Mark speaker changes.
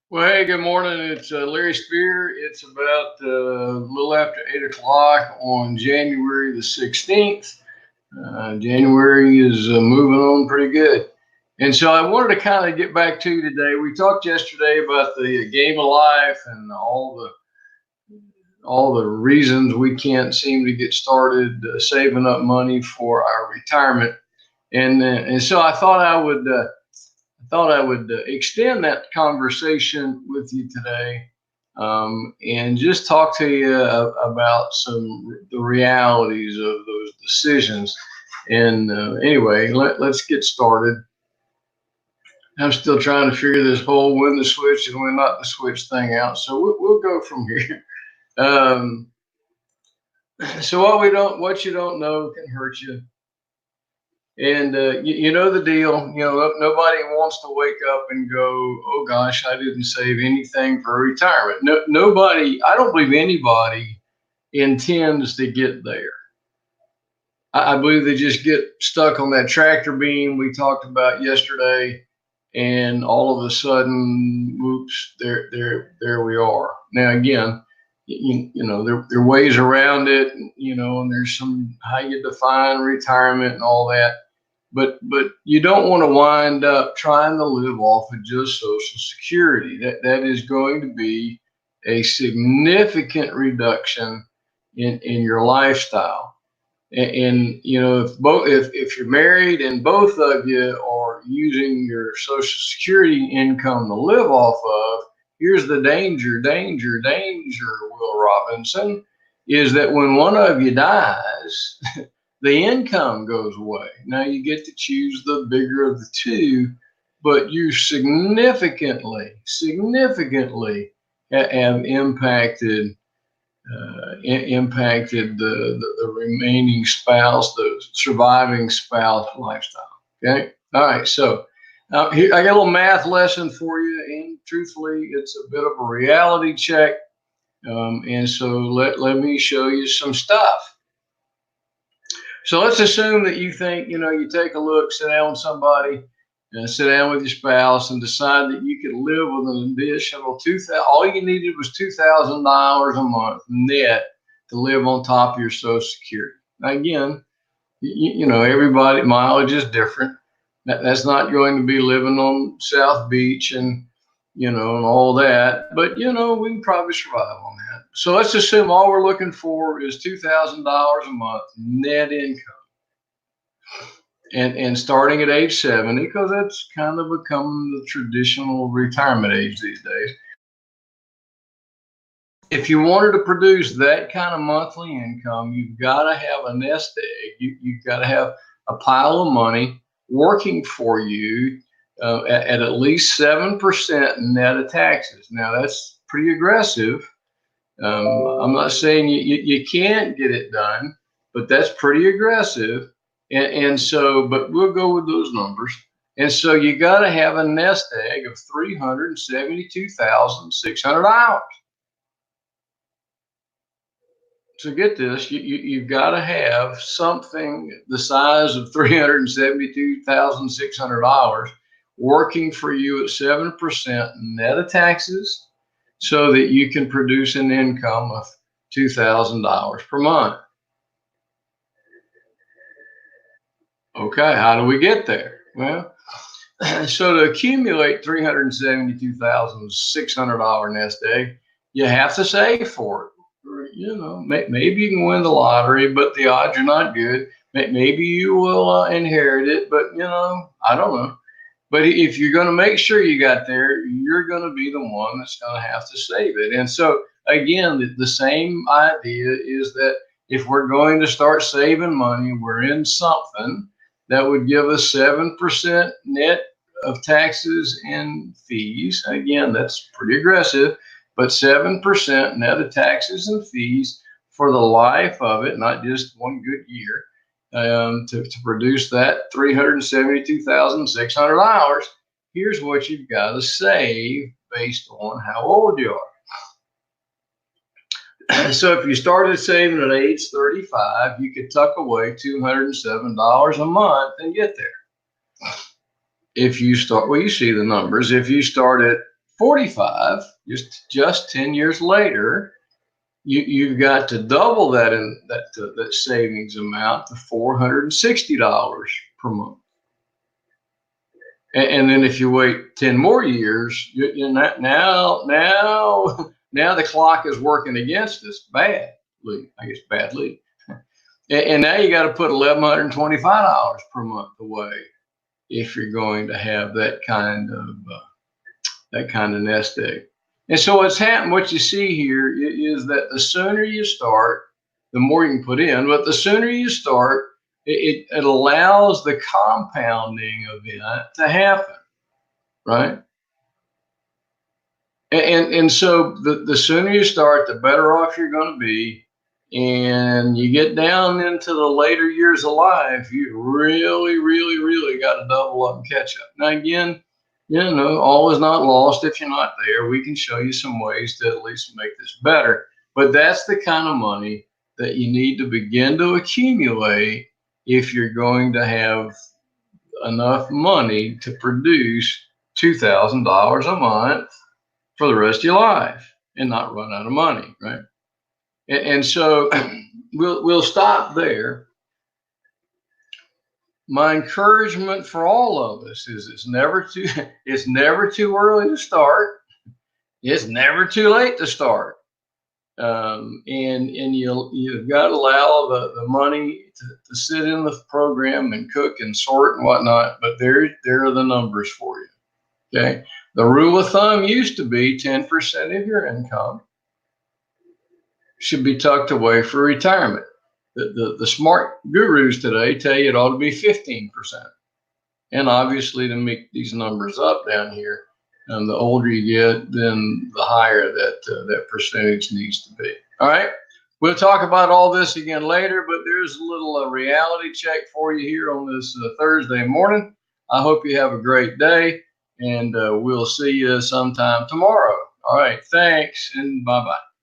Speaker 1: Well, hey, good morning. It's Larry Spear. It's about a little after 8 o'clock on January the 16th. January is moving on pretty good. And so I wanted to kind of get back to you today. We talked yesterday about the game of life and all the reasons we can't seem to get started saving up money for our retirement. And so I thought I would extend that conversation with you today, and just talk to you about some the realities of those decisions. And anyway, let's get started. I'm still trying to figure this whole when the switch and when not the switch thing out, so we'll go from here. Um, so what you don't know can hurt you. And you know the deal. You know, nobody wants to wake up and go, "Oh gosh, I didn't save anything for retirement." No, nobody. I don't believe anybody intends to get there. I believe they just get stuck on that tractor beam we talked about yesterday, and all of a sudden, whoops, there we are. Now again, there are ways around it. And there's some how you define retirement and all that, but you don't want to wind up trying to live off of just Social Security. That is going to be a significant reduction in your lifestyle. And if you're married and both of you are using your Social Security income to live off of, here's the danger, Will Robinson, is that when one of you dies, the income goes away. Now you get to choose the bigger of the two, but you significantly have impacted the remaining spouse, the surviving spouse lifestyle. Okay. All right. So here, I got a little math lesson for you. And truthfully, it's a bit of a reality check. And so let me show you some stuff. So let's assume that you think, you take a look, sit down with somebody, sit down with your spouse, and decide that you could live with an additional 2,000. All you needed was $2,000 a month net to live on top of your Social Security. Now, again, everybody mileage is different. That's not going to be living on South Beach and all that. But we can probably survive on that. So let's assume all we're looking for is $2,000 a month net income, and starting at age 70, because that's kind of become the traditional retirement age these days. If you wanted to produce that kind of monthly income, you've got to have a nest egg. You've got to have a pile of money working for you at least 7% net of taxes. Now, that's pretty aggressive. I'm not saying you can't get it done, but that's pretty aggressive. But we'll go with those numbers. And so you got to have a nest egg of $372,600. To get this, you've got to have something the size of $372,600 working for you at 7% net of taxes, so that you can produce an income of $2,000 per month. Okay, how do we get there? Well, so to accumulate $372,600 nest egg, you have to save for it. Maybe you can win the lottery, but the odds are not good. Maybe you will inherit it, but I don't know. But if you're going to make sure you got there, you're going to be the one that's going to have to save it. And so, again, the same idea is that if we're going to start saving money, we're in something that would give us 7% net of taxes and fees. Again, that's pretty aggressive, but 7% net of taxes and fees for the life of it, not just one good year, to produce that $372,600. Here's what you've got to save based on how old you are. So if you started saving at age 35, you could tuck away $207 a month and get there. If you start, well, you see the numbers. If you start at 45, just 10 years later, you've got to double that in that savings amount to $460 per month. And then if you wait 10 more years, you're not, now the clock is working against us badly, I guess badly. And now you got to put $1,125 per month away if you're going to have that kind of nest egg. And so what you see here is that the sooner you start, the more you can put in, but the sooner you start, it allows the compounding event to happen, right? And so the sooner you start, the better off you're going to be. And you get down into the later years of life, you really, really, really got to double up and catch up. Now, again, all is not lost if you're not there. We can show you some ways to at least make this better. But that's the kind of money that you need to begin to accumulate if you're going to have enough money to produce $2,000 a month for the rest of your life and not run out of money, right? And so we'll stop there. My encouragement for all of us is it's never too early to start. It's never too late to start. And you've got to allow the money to sit in the program and cook and sort and whatnot. But there are the numbers for you. Okay. The rule of thumb used to be 10% of your income should be tucked away for retirement. The smart gurus today tell you it ought to be 15%. And obviously, to make these numbers up down here, the older you get, then the higher that percentage needs to be. All right. We'll talk about all this again later, but there's a little reality check for you here on this Thursday morning. I hope you have a great day, and we'll see you sometime tomorrow. All right. Thanks, and bye-bye.